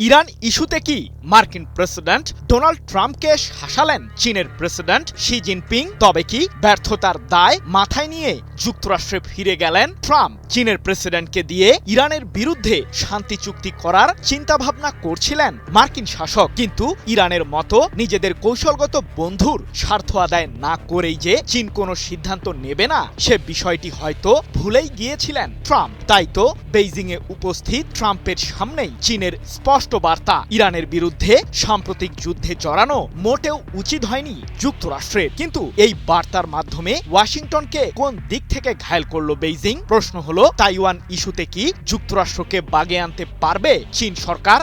Iran ইস্যুতে কি মার্কিন প্রেসিডেন্ট ডোনাল্ড ট্রাম্পকে হাসালেন চীনের প্রেসিডেন্ট শি জিনপিং? তবে কি ব্যর্থতার দায় মাথায় নিয়ে যুক্তরাষ্ট্রে ফিরে গেলেন ট্রাম্প? চীনের প্রেসিডেন্টকে দিয়ে ইরানের বিরুদ্ধে শান্তি চুক্তি করার চিন্তাভাবনা করছিলেন মার্কিন শাসক, কিন্তু ইরানের মতো নিজেদের কৌশলগত বন্ধুর স্বার্থ আদায় না করেই যে চীন কোনো সিদ্ধান্ত নেবে না সে বিষয়টি হয়তো ভুলেই গিয়েছিলেন ট্রাম্প। তাই তো বেইজিংয়ে উপস্থিত ট্রাম্পের সামনেই চীনের স্পষ্ট বার্তা, ইরানের বিরুদ্ধে সাম্প্রতিক যুদ্ধে জড়ানো মোটেও উচিত হয়নি যুক্তরাষ্ট্রের। কিন্তু এই বার্তার মাধ্যমে ওয়াশিংটনকে কোন দিক থেকে ঘায়েল করলো বেইজিং? প্রশ্ন হলো, তাইওয়ান ইস্যুতে কি যুক্তরাষ্ট্রকে বাগে আনতে পারবে চীন সরকার?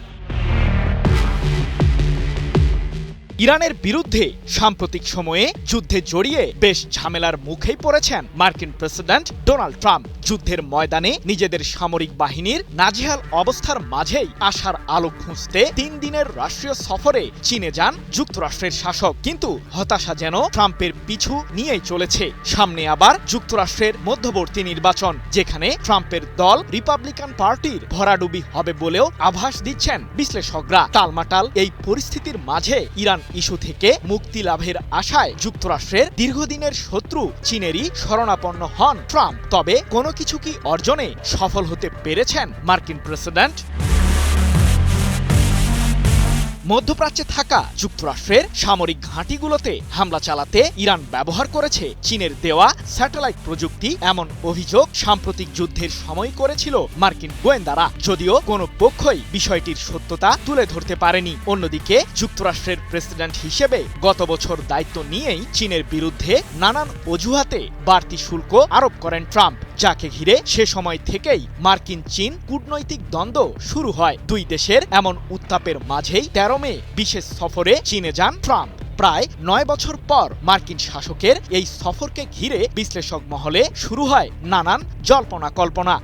ইরানের বিরুদ্ধে সাম্প্রতিক সময়ে যুদ্ধে জড়িয়ে বেশ ঝামেলার মুখেই পড়েছেন মার্কিন প্রেসিডেন্ট ডোনাল্ড ট্রাম্প। যুদ্ধের ময়দানে নিজেদের সামরিক বাহিনীর নাজেহাল অবস্থার মাঝেই আশার আলো খুঁজতে 3 দিনের রাষ্ট্রীয় সফরে চীনে যান যুক্তরাষ্ট্রের শাসক। কিন্তু হতাশা যেন ট্রাম্পের পিছু নিয়েই চলেছে। সামনে আবার যুক্তরাষ্ট্রের মধ্যবর্তী নির্বাচন, যেখানে ট্রাম্পের দল রিপাবলিকান পার্টির ভরাডুবি হবে বলেও আভাস দিচ্ছেন বিশ্লেষকরা। টালমাটাল এই পরিস্থিতির মাঝে ইরান ইস্যু থেকে মুক্তি লাভের আশায় যুক্তরাষ্ট্রের দীর্ঘদিনের শত্রু চীনেরই শরণাপন্ন হন ট্রাম্প। তবে কোনো কিছু কি অর্জনে সফল হতে পেরেছেন মার্কিন প্রেসিডেন্ট? মধ্যপ্রাচ্যে থাকা যুক্তরাষ্ট্রের সামরিক ঘাঁটিগুলোতে হামলা চালাতে ইরান ব্যবহার করেছে চীনের দেওয়া স্যাটেলাইট প্রযুক্তি, এমন অভিযোগ সাম্প্রতিক যুদ্ধের সময় করেছিল মার্কিন গোয়েন্দারা, যদিও কোনো পক্ষই বিষয়টির সত্যতা তুলে ধরতে পারেনি। অন্যদিকে যুক্তরাষ্ট্রের প্রেসিডেন্ট হিসেবে গত বছর দায়িত্ব নিয়েই চীনের বিরুদ্ধে নানান অজুহাতে বাড়তি শুল্ক আরোপ করেন ট্রাম্প, যাকে ঘিরে সে সময় থেকেই মার্কিন চীন কূটনৈতিক দ্বন্দ্ব শুরু হয়। দুই দেশের এমন উত্তাপের মাঝেই 13 মে বিশেষ সফরে চীনে যান ট্রাম্প। প্রায় 9 বছর পর মার্কিন শাসকের এই সফরকে ঘিরে বিশ্লেষক মহলে শুরু হয় নানান জল্পনা কল্পনা।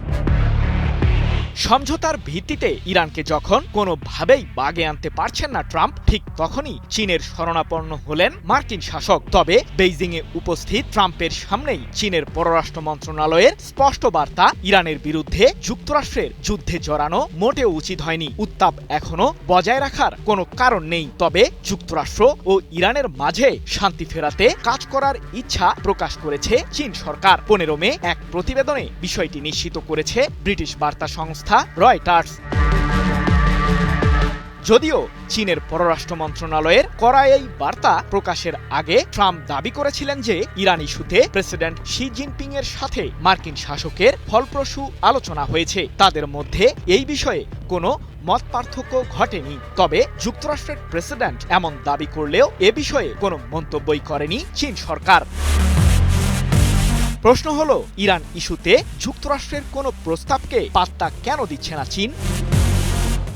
সমঝোতার ভিত্তিতে ইরানকে যখন কোনোভাবেই বাগে আনতে পারছেন না ট্রাম্প, ঠিক তখনই চীনের শরণাপন্ন হলেন মার্কিন শাসক। তবে বেইজিংয়ে উপস্থিত ট্রাম্পের সামনেই চীনের পররাষ্ট্র মন্ত্রণালয়ের স্পষ্ট বার্তা, ইরানের বিরুদ্ধে যুক্তরাষ্ট্রের যুদ্ধে জড়ানো মোটেও উচিত হয়নি। উত্তাপ এখনো বজায় রাখার কোনো কারণ নেই। তবে যুক্তরাষ্ট্র ও ইরানের মাঝে শান্তি ফেরাতে কাজ করার ইচ্ছা প্রকাশ করেছে চীন সরকার। 15 মে এক প্রতিবেদনে বিষয়টি নিশ্চিত করেছে ব্রিটিশ বার্তা সংস্থা রয়টার্স। যদিও চীনের পররাষ্ট্র মন্ত্রণালয়ের করা এই বার্তা প্রকাশের আগে ট্রাম্প দাবি করেছিলেন যে ইরান ইস্যুতে প্রেসিডেন্ট শি জিনপিং এর সাথে মার্কিন শাসকের ফলপ্রসূ আলোচনা হয়েছে। তাদের মধ্যে এই বিষয়ে কোনো মত পার্থক্য ঘটেনি। তবে যুক্তরাষ্ট্রের প্রেসিডেন্ট এমন দাবি করলেও এ বিষয়ে কোনো মন্তব্যই করেনি চীন সরকার। প্রশ্ন হলো, ইরান ইস্যুতে যুক্তরাষ্ট্রের কোনো প্রস্তাবকে পাত্তা কেন দিচ্ছে না চীন?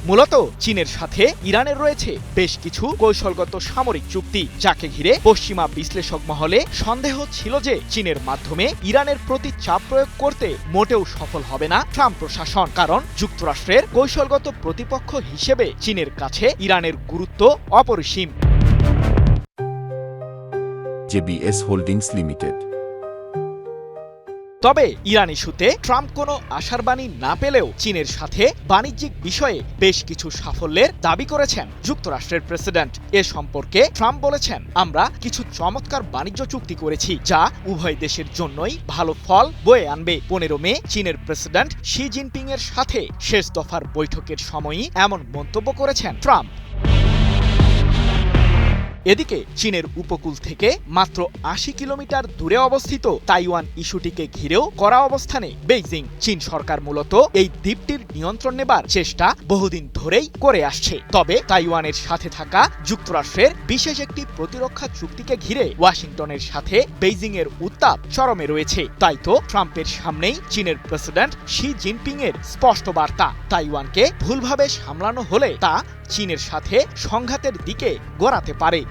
মূলত চীনের সাথে ইরানের রয়েছে বেশ কিছু কৌশলগত সামরিক চুক্তি, যাকে ঘিরে পশ্চিমা বিশ্লেষক মহলে সন্দেহ ছিল যে চীনের মাধ্যমে ইরানের প্রতি চাপ প্রয়োগ করতে মোটেও সফল হবে না ট্রাম্প প্রশাসন। কারণ যুক্তরাষ্ট্রের কৌশলগত প্রতিপক্ষ হিসেবে চীনের কাছে ইরানের গুরুত্ব অপরিসীম। JBS holdings limited. তবে ইরান ইস্যুতে ট্রাম্প কোনো আশার বাণী না পেলেও চীনের সাথে বাণিজ্যিক বিষয়ে বেশ কিছু সাফল্যের দাবি করেছেন যুক্তরাষ্ট্রের প্রেসিডেন্ট। এ সম্পর্কে ট্রাম্প বলেছেন, আমরা কিছু চমৎকার বাণিজ্য চুক্তি করেছি যা উভয় দেশের জন্যই ভালো ফল বয়ে আনবে। 15 মে চীনের প্রেসিডেন্ট শি জিনপিং এর সাথে শেষ দফার বৈঠকের সময়ই এমন মন্তব্য করেছেন ট্রাম্প। এদিকে চীনের উপকূল থেকে মাত্র 80 কিলোমিটার দূরে অবস্থিত তাইওয়ান ইস্যুটিকে ঘিরেও কড়া অবস্থানে বেইজিং। চীন সরকার মূলত এই দ্বীপটির নিয়ন্ত্রণ নেবার চেষ্টা বহুদিন ধরেই করে আসছে। তবে তাইওয়ানের সাথে থাকা যুক্তরাষ্ট্রের বিশেষ একটি প্রতিরক্ষা চুক্তিকে ঘিরে ওয়াশিংটনের সাথে বেইজিং এর উত্তাপ চরমে রয়েছে। তাই তো ট্রাম্পের সামনেই চীনের প্রেসিডেন্ট শি জিনপিং এর স্পষ্ট বার্তা, তাইওয়ানকে ভুলভাবে সামলানো হলে তা চীনের সাথে সংঘাতের দিকে গড়াতে পারে।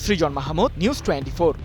সৃজন মাহমুদ, নিউজ 24।